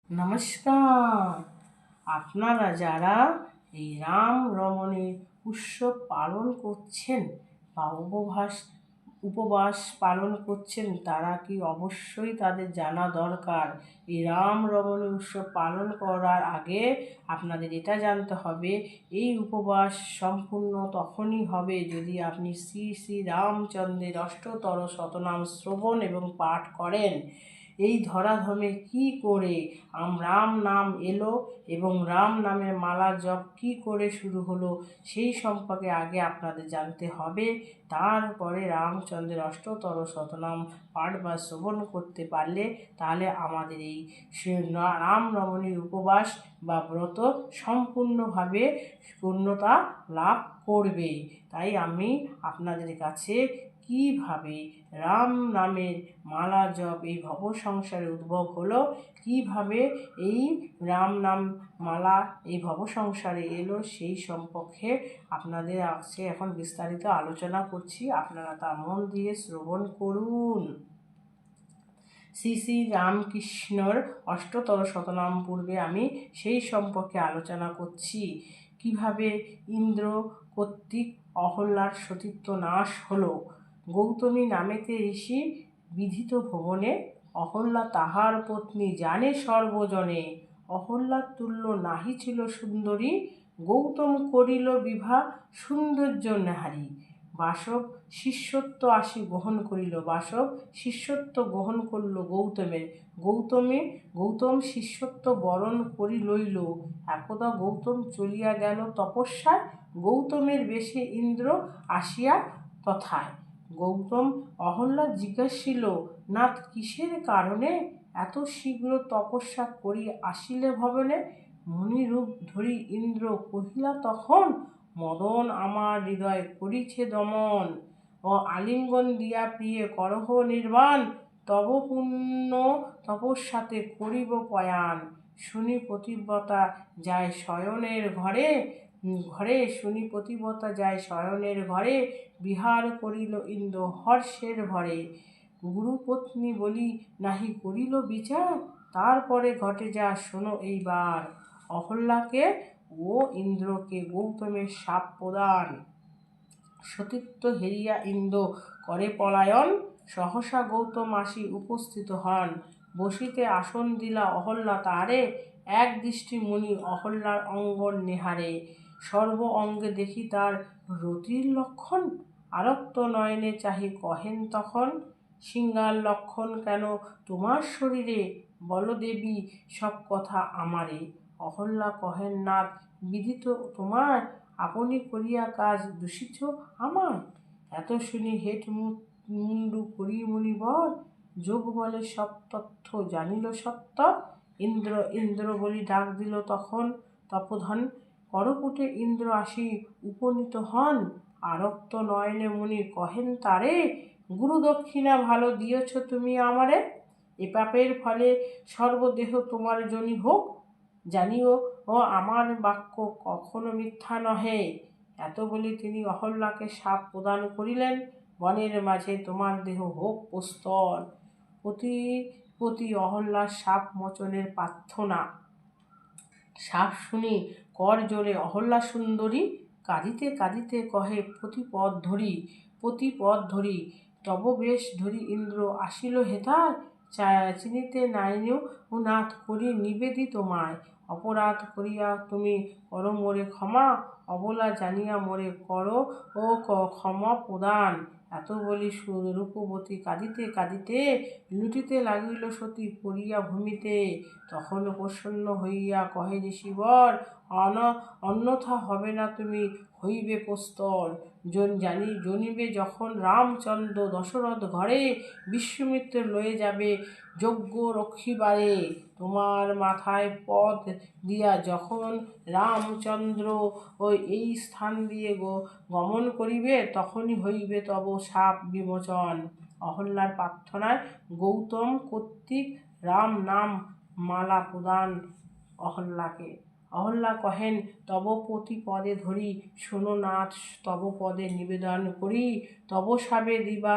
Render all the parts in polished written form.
নমস্কার। আপনারা যারা এই রাম রমণের উৎসব পালন করছেন বা উপবাস পালন করছেন, তারা কি অবশ্যই তাদের জানা দরকার। এই রাম রমণের উৎসব পালন করার আগে আপনাদের এটা জানতে হবে, এই উপবাস সম্পূর্ণ তখনই হবে যদি আপনি শ্রী শ্রী রামচন্দ্রের অষ্টতর শতনাম শ্রবণ এবং পাঠ করেন। এই ধরাধামে কি করে রাম নাম এলো এবং রাম নামের মালা জপ কি করে শুরু হলো, সেই সম্পর্কে আগে আপনাদের জানতে হবে। তারপরে রামচন্দ্রের অষ্টতর শতনাম পাঠ বা শ্রবণ করতে পারলে তাহলে আমাদের এই রাম নবমীর উপবাস বা ব্রত সম্পূর্ণভাবে পূর্ণতা লাভ করবে। তাই আমি আপনাদের কাছে কিভাবে রাম নামের মালা জপ এই ভব সংসারের উদ্ভব হলো, কিভাবে এই রাম নাম মালা এই ভব সংসারে এলো, সেই সম্পর্কে আপনাদের কাছে এখন বিস্তারিত আলোচনা করছি। আপনারা তা মন দিয়ে শ্রবণ করুন। শ্রী শ্রী রামকৃষ্ণর অষ্টতর শতনাম পূর্বে আমি সেই সম্পর্কে আলোচনা করছি। কিভাবে ইন্দ্র কর্তৃক অহল্যার সতীত্ব নাশ হলো। গৌতমী নামেতে ঋষি বিধিত ভুবনে, অহল্যা তাহার পত্নী জানে সর্বজনে। অহল্যার তুল্য নাহি ছিল সুন্দরী, গৌতম করিল বিভা সৌন্দর্য নাহারি। বাসব শিষ্যত্ব গ্রহণ করিল, বাসব শিষ্যত্ব গ্রহণ করল গৌতমের। গৌতম শিষ্যত্ব বরণ করি লইল। একদা গৌতম চলিয়া গেল তপস্যায়, গৌতমের বেশে ইন্দ্র আসিয়া তথায়। গৌতম অহল্যা জিজ্ঞাসিল, নাথ কিসের কারণে এত শীঘ্র তপস্যা করি আসিলে ভবনে। মুনিরূপ ধরি ইন্দ্র কহিলা তখন, মদন আমার হৃদয় করিছে দমন। ও আলিঙ্গন দিয়া প্রিয়ে করহ নির্বাণ, তব পুণ্য তপস্যাতে করিব পয়ান। শুনি পতিব্রতা যায় শয়নের ঘরে, শুনি পতিব্রতা যায় শয়নের ঘরে, বিহার করিল ইন্দ্র হর্ষের ভরে। গুরুপত্নী বলি নাহি করিল বিচার, তারপরে ঘটে যা শোনো এইবার। অহল্যাকে ও ইন্দ্রকে গৌতমের শাপ প্রদান। সতীত্ব হেরিয়া ইন্দ্র করে পলায়ন, সহসা গৌতম আসি উপস্থিত হন। বসিতে আসন দিলা অহল্যা তারে, এক দৃষ্টি মুনি অহল্যার অঙ্গ নেহারে। সর্ব অঙ্গে দেখি তার রতির লক্ষণ, আরক্ত নয়নে চাহি কহেন তখন। সিংহার লক্ষণ কেন তোমার শরীরে, বল দেবী সব কথা আমারে। অহল্যা কহেন, নাথ বিদিত তোমার, আপনি করিয়া কাজ দূষিছ আমায়। এত শুনি হেট মুন্ডু করি মুনিবর, যোগ বলে সব তথ্য জানিল সত্তর। ইন্দ্র বলি ডাক দিল তখন তপোধন, করপুটে ইন্দ্র আসি উপনীত হন। আরক্ত নয়নে মুনি কহেন তারে, গুরু দক্ষিণা ভালো দিয়েছ তুমি আমারে। এ পাপের ফলে সর্বদেহ তোমার জনি হোক, জানিও ও আমার বাক্য কখনো মিথ্যা নহে। এত বলি তিনি অহল্যাকে শাপ প্রদান করিলেন, বনের মাঝে তোমার দেহ হোক প্রস্তর। প্রতি অহল্যার শাপ মোচনের প্রার্থনা। শাপ শুনি কর জোরে অহল্যা সুন্দরী, কাঁদিতে কাঁদিতে কহে প্রতি পদ ধরি। তব বেশ ধরি ইন্দ্র আসিল হেতায়, চিনিতে নাইনু নাথ করি নিবেদি তোমায়। অপরাধ করিয়া তুমি করো মোরে ক্ষমা, অবলা জানিয়া মোরে করো ও ক্ষমা প্রদান। এত বলি রূপবতী কাঁদিতে কাঁদিতে, লুটিতে লাগিল সতী পড়িয়া ভূমিতে। তখন প্রসন্ন হইয়া কহে ঋষিবর, অন্যথা হবে না তুমি হইবে প্রস্তর। জনিবে যখন রামচন্দ্র দশরথ ঘরে, বিশ্বামিত্র লয়ে যাবে যজ্ঞ রক্ষিবারে। তোমার মাথায় পদ দিয়া যখন রামচন্দ্র এই স্থান দিয়ে গমন করিবে, তখনই হইবে তব শাপ বিমোচন। অহল্যার প্রার্থনায় গৌতম কর্তৃক রাম নাম মালা প্রদান অহল্যাকে। অহল্যা কহেন, তব পতি পদে ধরি, শোনো নাথ তব পদে নিবেদন করি। তব সাবে দিবা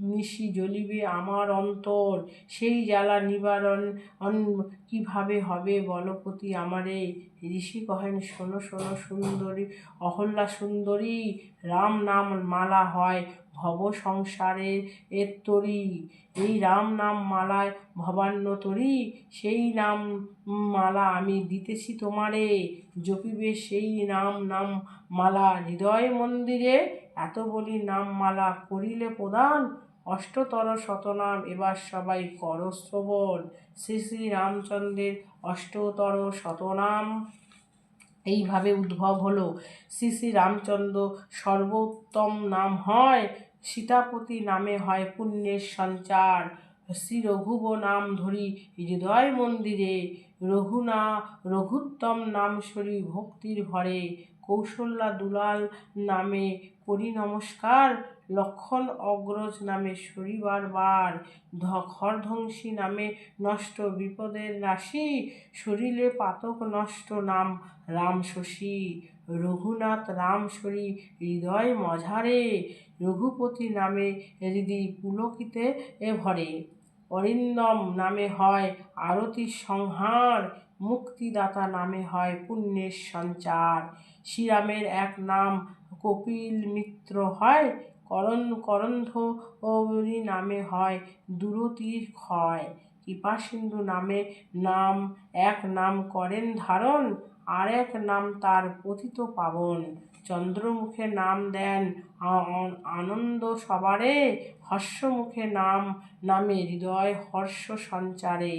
নিশি জ্বলিবে আমার অন্তর, সেই জ্বালা নিবারণ কিভাবে হবে বলপতি আমারে। ঋষি কহেন, শোনো শোনো সুন্দরী অহল্যা সুন্দরী, রাম নাম মালা হয় ভব সংসারে এর তরি। এই রাম নাম মালায় ভবান্ন তরি, সেই নাম মালা আমি দিতেছি তোমারে। জপিবে সেই নাম মালা হৃদয় মন্দিরে, এত বলি নাম মালা করিলে প্রদান। অষ্টতর শতনাম এবার সবাই করো শ্রবণ, শ্রী শ্রী রামচন্দ্রের অষ্টতর শতনাম এইভাবে উদ্ভব হলো। শ্রী শ্রী রামচন্দ্র সর্বোত্তম নাম হয়, সীতাপতি নামে হয় পুণ্যের সঞ্চার। শ্রী রঘুব নাম ধরি হৃদয় মন্দিরে, রঘুত্তম নাম সরি ভক্তির ভরে। কৌশল্যা দুলাল নামে করি নমস্কার, লক্ষণ অগ্রজ নামে সরিবার বার। খরধ্বংসী নামে নষ্ট বিপদের রাশি, সরিলে পাতক নষ্ট নাম রাম শশী। রঘুনাথ রাম সরি হৃদয় মঝারে, রঘুপতি নামে হৃদি পুলকিতে ভরে। অরিন্দম নামে হয় আরতির সংহার, মুক্তিদাতা নামে হয় পুণ্যের সঞ্চার। শ্রীরামের এক নাম কপিল মিত্র হয়, করন্ধরি নামে হয় দুরতির ক্ষয়। কৃপাসিন্ধু নামে এক নাম করেন ধারণ, আর এক নাম তার পতিত পাবন। চন্দ্রমুখে নাম দেন আনন্দ সবারে, হর্ষমুখে নামে হৃদয় হর্ষ সঞ্চারে।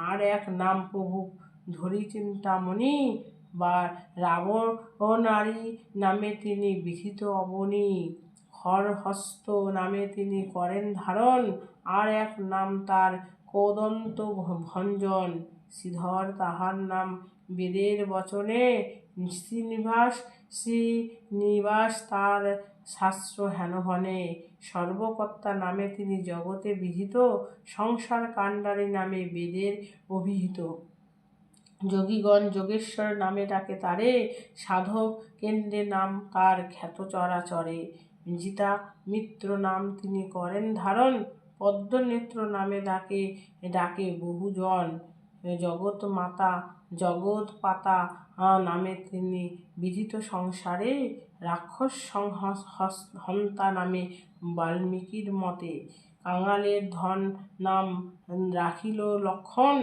আর এক নাম প্রভু ধরি চিন্তামণি, বা রাবণারি নামে তিনি বিহিত অবনী। হরহস্ত নামে তিনি করেন ধারণ, আর এক নাম তার কোদন্ত ভঞ্জন। শ্রীধর তাহার নাম বেদের বচনে, শ্রীনিবাস তার শাস্ত্র হেনভনে। সর্বকর্তা নামে তিনি জগতে বিহিত, সংসার কাণ্ডারি নামে বেদের অভিহিত। যোগীগণ যোগেশ্বর নামে ডাকে তারে, সাধক কেন্দ্রে নাম তার খ্যাত চরাচরে। জিতা মিত্র নাম তিনি করেন ধারণ, পদ্মনেত্র নামে ডাকে বহুজন। জগৎপাতা নামে তিনি বিদিত সংসারে, রাক্ষস হন্তা নামে বাল্মীকির মতে। কাঙালের ধন নাম রাখিল লক্ষণ,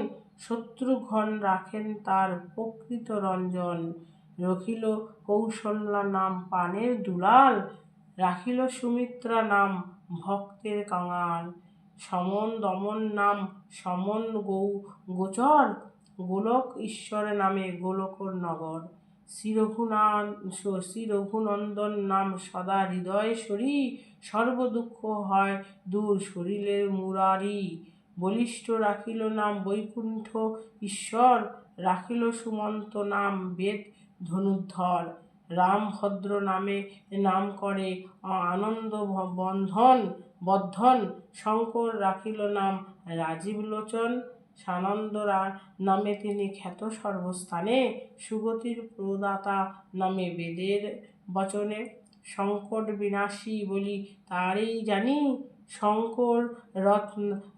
শত্রুঘ্ন রাখেন তার প্রকৃত রঞ্জন। রাখিল কৌশল্যা নাম প্রাণের দুলাল, রাখিল সুমিত্রা নাম ভক্তের কাঙাল। সমন দমন নাম সমন গোচর, গোলক ঈশ্বর নামে গোলক নগর। শ্রী রঘুনন্দন নাম সদা হৃদয় সরি, সর্বদুঃখ হয় দূর সরিলে মুরারি। বলিষ্ঠ রাখিল নাম বৈকুণ্ঠ ঈশ্বর, রাখিল সুমন্ত নাম বেদ ধনুর্ধর। রামভদ্র নামে নাম করে আনন্দ বর্ধন, শঙ্কর রাখিল নাম রাজীব লোচন। সানন্দ নামে তিনি খ্যাত সর্বস্থানে, সুগতির প্রদাতা নামে বেদের বচনে। সংকট বিনাশী বলি তারেই জানি, শঙ্কর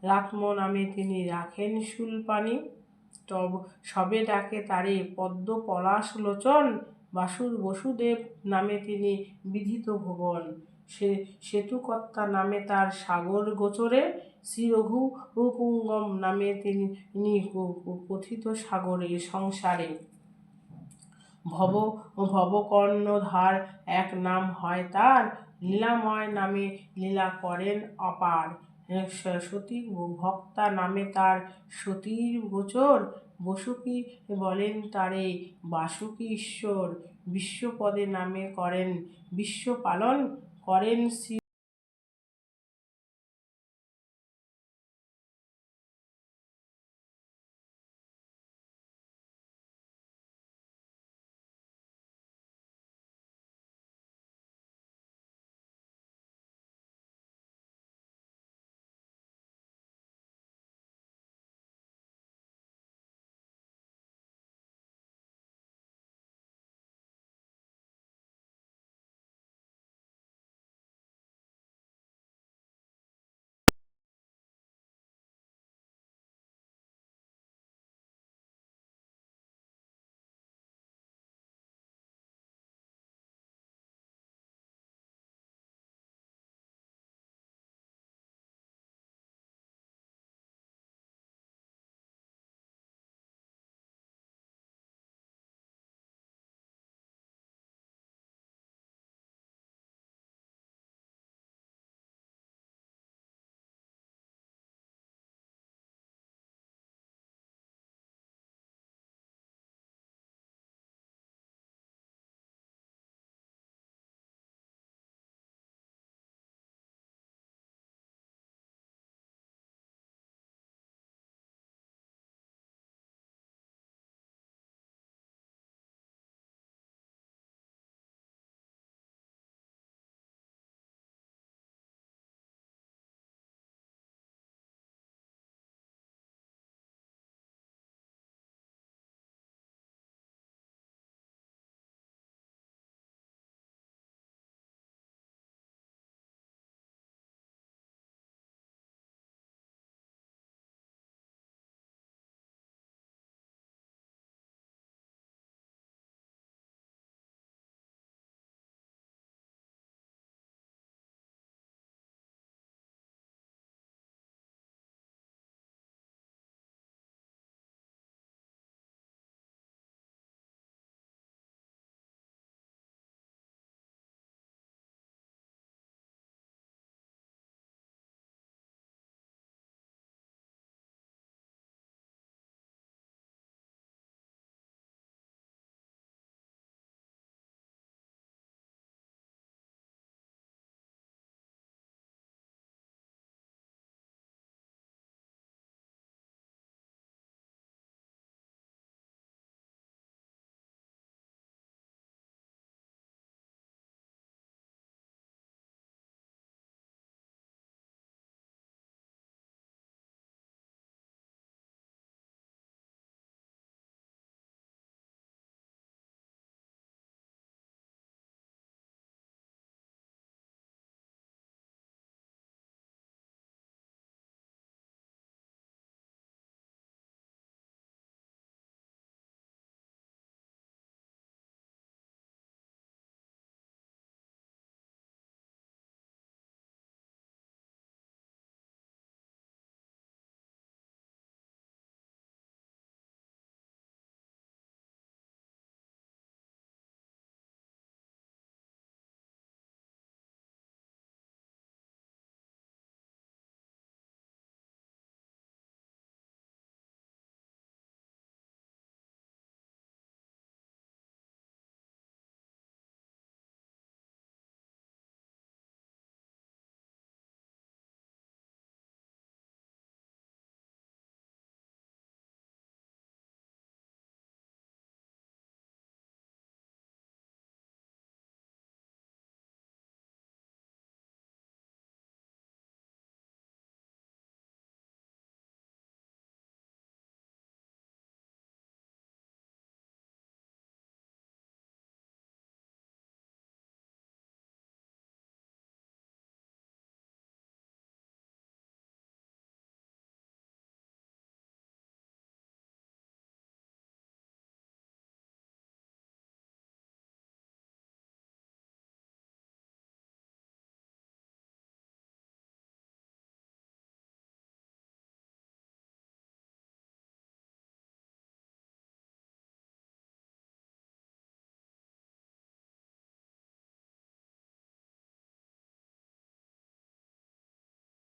রাত্ম নামে তিনি রাখেন শূলপাণি। সবে ডাকে তারে পদ্ম পলাশ লোচন, বসুদেব নামে তিনি বিদিত ভুবন। সেতুকর্তা নামে তার সাগর গোচরে, শ্রী রঘুপুঙ্গব নামে তিনি কথিত সাগরে সংসারে। ভবকর্ণধার এক নাম হয় তার, লীলাময় নামে লীলা করেন অপার। সতী ভক্তা নামে তার সতীর গোচর, বাসুকী বলেন তারে বাসুকী ঈশ্বর। বিশ্বপদে নামে করেন বিশ্ব পালন, করেন শ্রী